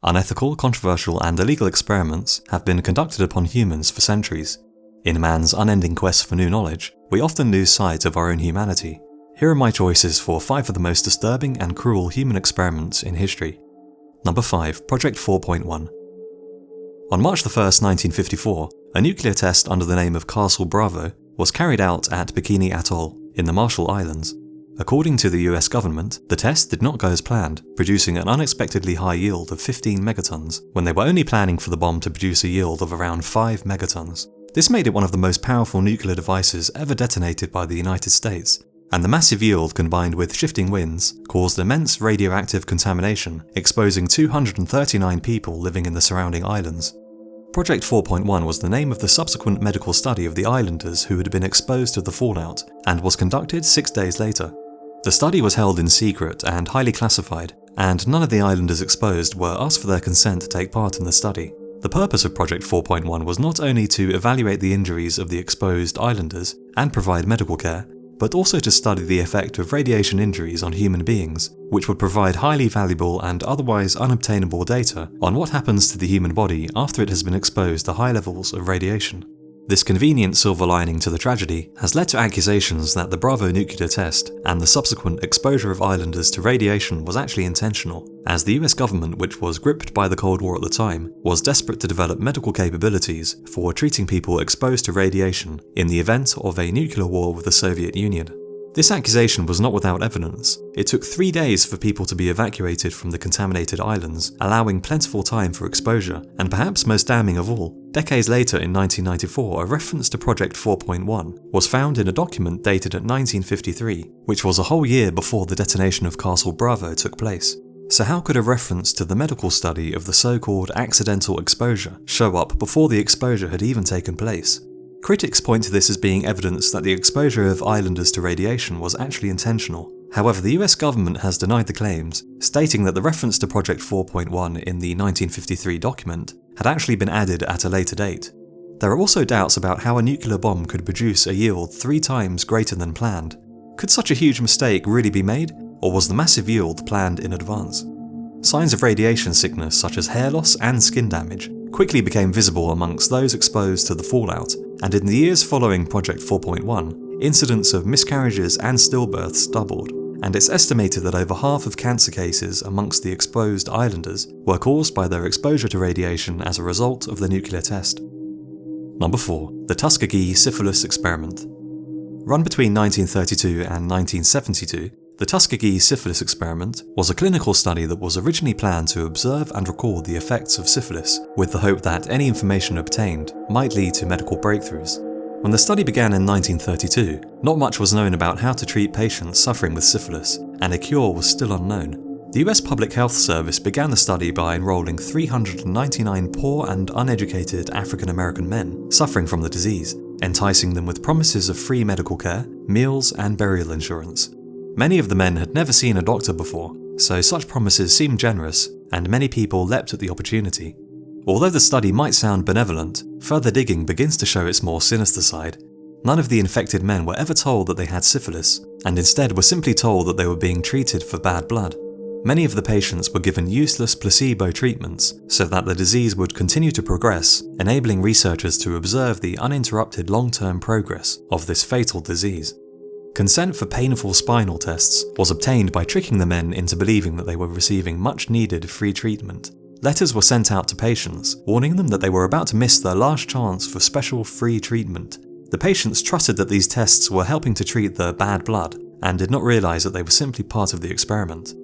Unethical, controversial, and illegal experiments have been conducted upon humans for centuries. In man's unending quest for new knowledge, we often lose sight of our own humanity. Here are my choices for 5 of the most disturbing and cruel human experiments in history. Number 5. Project 4.1. On March 1, 1954, a nuclear test under the name of Castle Bravo was carried out at Bikini Atoll in the Marshall Islands. According to the US government, the test did not go as planned, producing an unexpectedly high yield of 15 megatons, when they were only planning for the bomb to produce a yield of around 5 megatons. This made it one of the most powerful nuclear devices ever detonated by the United States, and the massive yield combined with shifting winds caused immense radioactive contamination, exposing 239 people living in the surrounding islands. Project 4.1 was the name of the subsequent medical study of the islanders who had been exposed to the fallout, and was conducted 6 days later. The study was held in secret and highly classified, and none of the islanders exposed were asked for their consent to take part in the study. The purpose of Project 4.1 was not only to evaluate the injuries of the exposed islanders and provide medical care, but also to study the effect of radiation injuries on human beings, which would provide highly valuable and otherwise unobtainable data on what happens to the human body after it has been exposed to high levels of radiation. This convenient silver lining to the tragedy has led to accusations that the Bravo nuclear test and the subsequent exposure of islanders to radiation was actually intentional, as the US government, which was gripped by the Cold War at the time, was desperate to develop medical capabilities for treating people exposed to radiation in the event of a nuclear war with the Soviet Union. This accusation was not without evidence. It took 3 days for people to be evacuated from the contaminated islands, allowing plentiful time for exposure, and perhaps most damning of all, decades later in 1994, a reference to Project 4.1 was found in a document dated at 1953, which was a whole year before the detonation of Castle Bravo took place. So how could a reference to the medical study of the so-called accidental exposure show up before the exposure had even taken place? Critics point to this as being evidence that the exposure of islanders to radiation was actually intentional. However, the US government has denied the claims, stating that the reference to Project 4.1 in the 1953 document had actually been added at a later date. There are also doubts about how a nuclear bomb could produce a yield 3 times greater than planned. Could such a huge mistake really be made, or was the massive yield planned in advance? Signs of radiation sickness such as hair loss and skin damage quickly became visible amongst those exposed to the fallout, and in the years following Project 4.1, incidents of miscarriages and stillbirths doubled, and it's estimated that over half of cancer cases amongst the exposed islanders were caused by their exposure to radiation as a result of the nuclear test. Number 4. The Tuskegee syphilis experiment. Run between 1932 and 1972, the Tuskegee syphilis experiment was a clinical study that was originally planned to observe and record the effects of syphilis, with the hope that any information obtained might lead to medical breakthroughs. When the study began in 1932, not much was known about how to treat patients suffering with syphilis, and a cure was still unknown. The US Public Health Service began the study by enrolling 399 poor and uneducated African American men suffering from the disease, enticing them with promises of free medical care, meals, and burial insurance. Many of the men had never seen a doctor before, so such promises seemed generous, and many people leapt at the opportunity. Although the study might sound benevolent, further digging begins to show its more sinister side. None of the infected men were ever told that they had syphilis, and instead were simply told that they were being treated for bad blood. Many of the patients were given useless placebo treatments so that the disease would continue to progress, enabling researchers to observe the uninterrupted long-term progress of this fatal disease. Consent for painful spinal tests was obtained by tricking the men into believing that they were receiving much-needed free treatment. Letters were sent out to patients, warning them that they were about to miss their last chance for special free treatment. The patients trusted that these tests were helping to treat their bad blood, and did not realize that they were simply part of the experiment.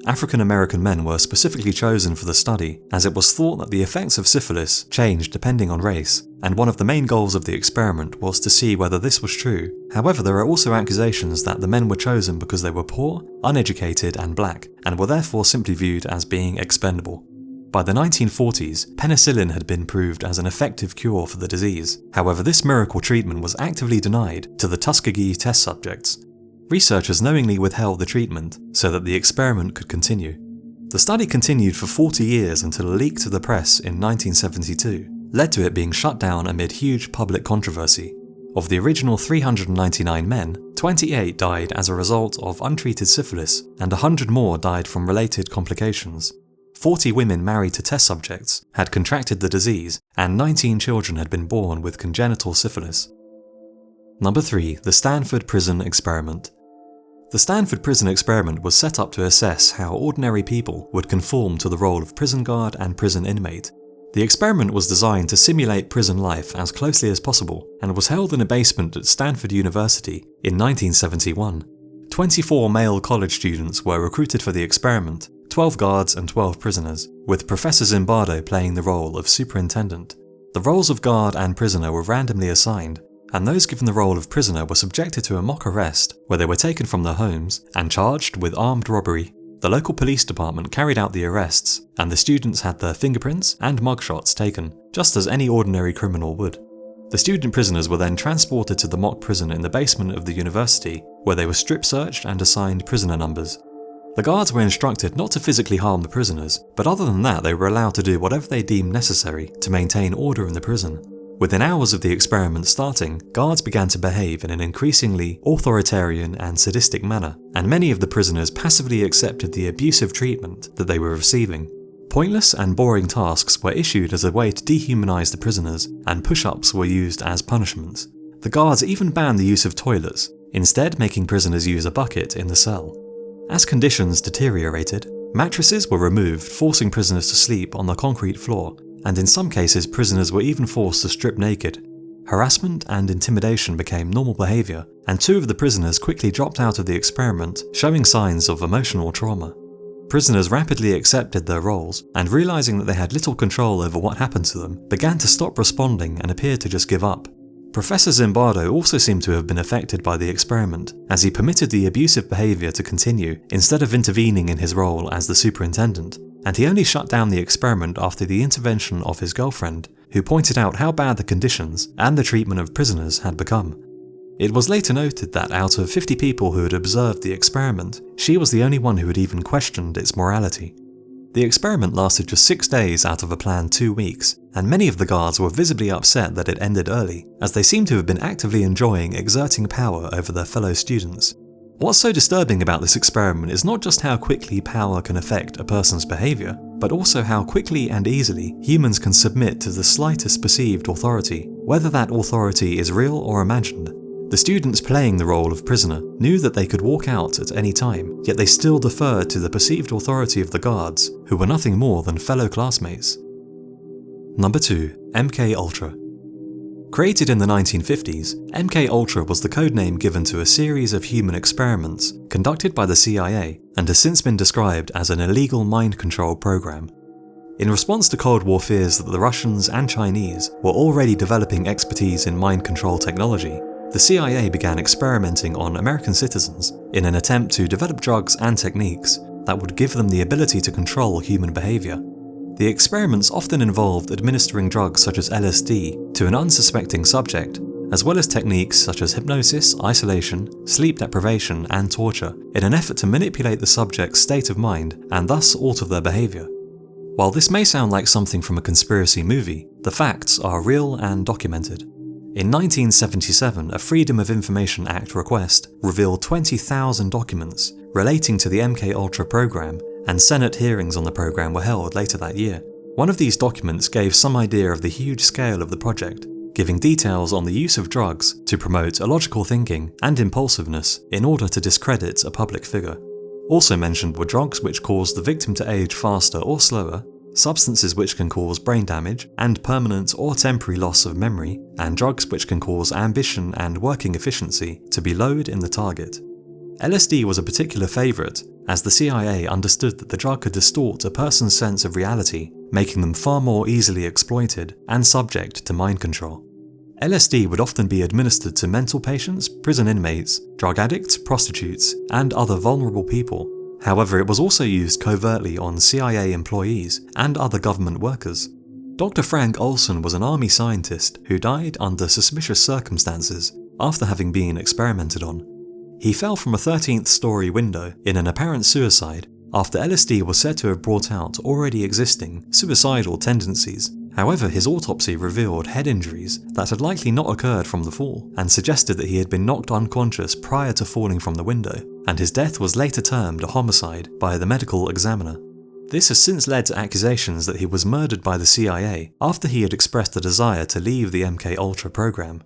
African American men were specifically chosen for the study, as it was thought that the effects of syphilis changed depending on race, and one of the main goals of the experiment was to see whether this was true. However, there are also accusations that the men were chosen because they were poor, uneducated, and black, and were therefore simply viewed as being expendable. By the 1940s, penicillin had been proved as an effective cure for the disease. However, this miracle treatment was actively denied to the Tuskegee test subjects. Researchers knowingly withheld the treatment so that the experiment could continue. The study continued for 40 years until a leak to the press in 1972 led to it being shut down amid huge public controversy. Of the original 399 men, 28 died as a result of untreated syphilis, and 100 more died from related complications. 40 women married to test subjects had contracted the disease, and 19 children had been born with congenital syphilis. Number 3. The Stanford Prison Experiment. The Stanford Prison Experiment was set up to assess how ordinary people would conform to the role of prison guard and prison inmate. The experiment was designed to simulate prison life as closely as possible and was held in a basement at Stanford University in 1971. 24 male college students were recruited for the experiment, 12 guards and 12 prisoners, with Professor Zimbardo playing the role of superintendent. The roles of guard and prisoner were randomly assigned, and those given the role of prisoner were subjected to a mock arrest where they were taken from their homes and charged with armed robbery. The local police department carried out the arrests, and the students had their fingerprints and mugshots taken, just as any ordinary criminal would. The student prisoners were then transported to the mock prison in the basement of the university, where they were strip searched and assigned prisoner numbers. The guards were instructed not to physically harm the prisoners, but other than that they were allowed to do whatever they deemed necessary to maintain order in the prison. Within hours of the experiment starting, guards began to behave in an increasingly authoritarian and sadistic manner, and many of the prisoners passively accepted the abusive treatment that they were receiving. Pointless and boring tasks were issued as a way to dehumanize the prisoners, and push-ups were used as punishments. The guards even banned the use of toilets, instead making prisoners use a bucket in the cell. As conditions deteriorated, mattresses were removed, forcing prisoners to sleep on the concrete floor, and in some cases prisoners were even forced to strip naked. Harassment and intimidation became normal behaviour, and 2 of the prisoners quickly dropped out of the experiment, showing signs of emotional trauma. Prisoners rapidly accepted their roles, and realising that they had little control over what happened to them, began to stop responding and appeared to just give up. Professor Zimbardo also seemed to have been affected by the experiment, as he permitted the abusive behaviour to continue instead of intervening in his role as the superintendent, and he only shut down the experiment after the intervention of his girlfriend, who pointed out how bad the conditions and the treatment of prisoners had become. It was later noted that out of 50 people who had observed the experiment, she was the only one who had even questioned its morality. The experiment lasted just 6 days out of a planned 2 weeks, and many of the guards were visibly upset that it ended early, as they seemed to have been actively enjoying exerting power over their fellow students. What's so disturbing about this experiment is not just how quickly power can affect a person's behaviour, but also how quickly and easily humans can submit to the slightest perceived authority, whether that authority is real or imagined. The students playing the role of prisoner knew that they could walk out at any time, yet they still deferred to the perceived authority of the guards, who were nothing more than fellow classmates. Number 2. MKULTRA. Created in the 1950s, MKULTRA was the codename given to a series of human experiments conducted by the CIA and has since been described as an illegal mind control program. In response to Cold War fears that the Russians and Chinese were already developing expertise in mind control technology, the CIA began experimenting on American citizens in an attempt to develop drugs and techniques that would give them the ability to control human behaviour. The experiments often involved administering drugs such as LSD to an unsuspecting subject, as well as techniques such as hypnosis, isolation, sleep deprivation, and torture, in an effort to manipulate the subject's state of mind and thus alter their behaviour. While this may sound like something from a conspiracy movie, the facts are real and documented. In 1977, a Freedom of Information Act request revealed 20,000 documents relating to the MKUltra program, and Senate hearings on the program were held later that year. One of these documents gave some idea of the huge scale of the project, giving details on the use of drugs to promote illogical thinking and impulsiveness in order to discredit a public figure. Also mentioned were drugs which cause the victim to age faster or slower, substances which can cause brain damage and permanent or temporary loss of memory, and drugs which can cause ambition and working efficiency to be lowered in the target. LSD was a particular favourite, as the CIA understood that the drug could distort a person's sense of reality, making them far more easily exploited and subject to mind control. LSD would often be administered to mental patients, prison inmates, drug addicts, prostitutes, and other vulnerable people. However, it was also used covertly on CIA employees and other government workers. Dr. Frank Olson was an army scientist who died under suspicious circumstances after having been experimented on. He fell from a 13th story window in an apparent suicide after LSD was said to have brought out already existing suicidal tendencies. However, his autopsy revealed head injuries that had likely not occurred from the fall and suggested that he had been knocked unconscious prior to falling from the window, and his death was later termed a homicide by the medical examiner. This has since led to accusations that he was murdered by the CIA after he had expressed a desire to leave the MKUltra program.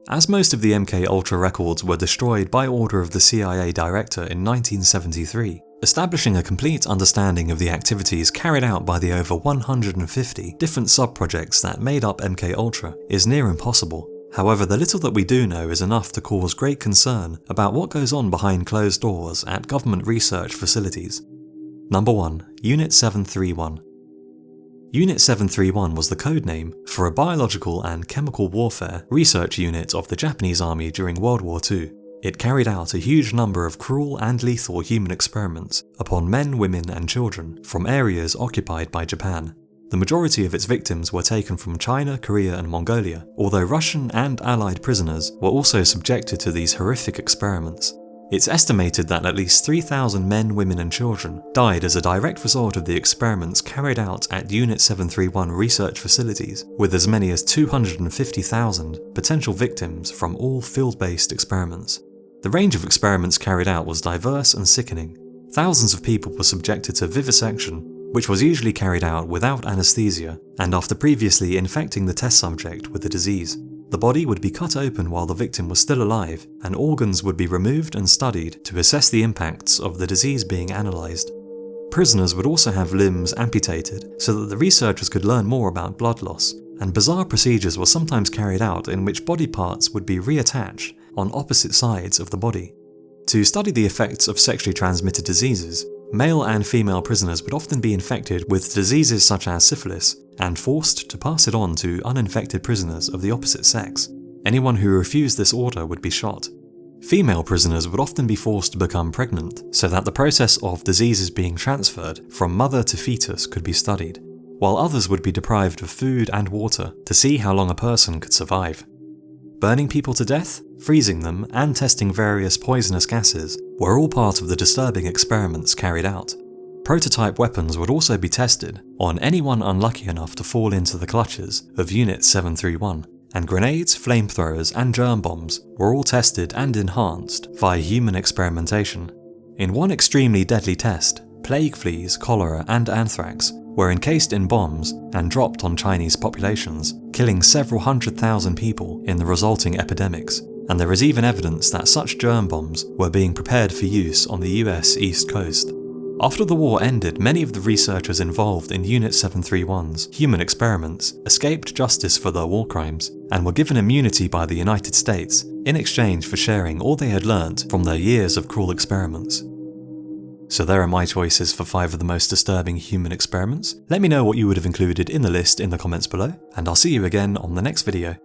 As most of the MKUltra records were destroyed by order of the CIA director in 1973, establishing a complete understanding of the activities carried out by the over 150 different sub-projects that made up MKUltra is near impossible. However, the little that we do know is enough to cause great concern about what goes on behind closed doors at government research facilities. Number 1. Unit 731. Unit 731 was the code name for a biological and chemical warfare research unit of the Japanese army during World War II. It carried out a huge number of cruel and lethal human experiments upon men, women and children from areas occupied by Japan. The majority of its victims were taken from China, Korea and Mongolia, although Russian and Allied prisoners were also subjected to these horrific experiments. It's estimated that at least 3,000 men, women and children died as a direct result of the experiments carried out at Unit 731 research facilities, with as many as 250,000 potential victims from all field-based experiments. The range of experiments carried out was diverse and sickening. Thousands of people were subjected to vivisection, which was usually carried out without anesthesia and after previously infecting the test subject with the disease. The body would be cut open while the victim was still alive, and organs would be removed and studied to assess the impacts of the disease being analysed. Prisoners would also have limbs amputated so that the researchers could learn more about blood loss, and bizarre procedures were sometimes carried out in which body parts would be reattached on opposite sides of the body. To study the effects of sexually transmitted diseases, male and female prisoners would often be infected with diseases such as syphilis and forced to pass it on to uninfected prisoners of the opposite sex. Anyone who refused this order would be shot. Female prisoners would often be forced to become pregnant so that the process of diseases being transferred from mother to fetus could be studied, while others would be deprived of food and water to see how long a person could survive. Burning people to death, freezing them, and testing various poisonous gases were all part of the disturbing experiments carried out. Prototype weapons would also be tested on anyone unlucky enough to fall into the clutches of Unit 731, and grenades, flamethrowers, and germ bombs were all tested and enhanced via human experimentation. In one extremely deadly test, plague fleas, cholera, and anthrax were encased in bombs and dropped on Chinese populations, killing several 100,000 people in the resulting epidemics, and there is even evidence that such germ bombs were being prepared for use on the US East Coast. After the war ended, many of the researchers involved in Unit 731's human experiments escaped justice for their war crimes and were given immunity by the United States in exchange for sharing all they had learnt from their years of cruel experiments. So there are my choices for 5 of the most disturbing human experiments. Let me know what you would have included in the list in the comments below, and I'll see you again on the next video.